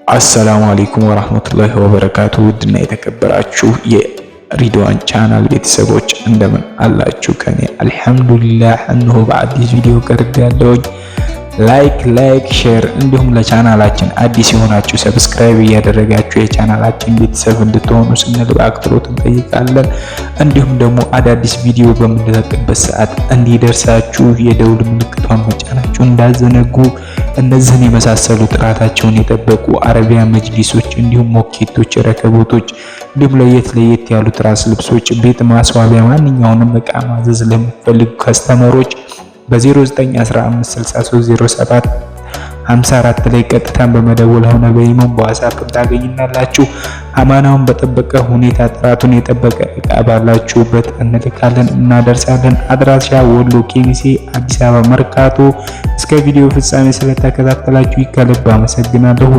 አሰላሙ አለይኩም ወራህመቱላሂ ወበረካቱ። ውድና የተከበራችሁ የሪድዋን ቻናል ቤተሰቦች እንደምን አላችሁ? ከኔ አልሐምዱሊላህ እነሆ በአዲስ ቪዲዮ ቀርቤያለሁ። ላይክ ሼር እንዲሁም ለቻናላችን አዲስ የሆናችሁ ሰብስክራይብ እያደረጋችሁ የቻናላችን ቤተሰብ እንድትሆኑ ስንል በአክብሮት እንጠይቃለን። እንዲሁም ደግሞ አዳዲስ ቪዲዮ በምንለቅበት ሰዓት እንዲደርሳችሁ የደውል ምልክቷን መጫናችሁ እንዳዘነጉ። እነዚህን የመሳሰሉ ጥራታቸውን የጠበቁ አረቢያ መጅሊሶች እንዲሁም ሞኬቶች፣ ረከቦቶች እንዲሁም ለየት ያሉ ትራስ ልብሶች፣ ቤት ማስዋቢያ ማንኛውንም እቃ ማዘዝ ለምትፈልጉ ከስተመሮች በ0915630754 ላይ ቀጥታን በመደወል ሆነ በኢሞም በዋትስአፕ ታገኙናላችሁ። አማናውን በጠበቀ ሁኔታ ጥራቱን የጠበቀ እቃ ባላችሁበት እንልካለን እናደርሳለን። አድራሻ ወሎ ኬሚሴ አዲስ አበባ መርካቶ። እስከ ቪዲዮ ፍጻሜ ስለተከታተላችሁ ከልብ አመሰግናለሁ።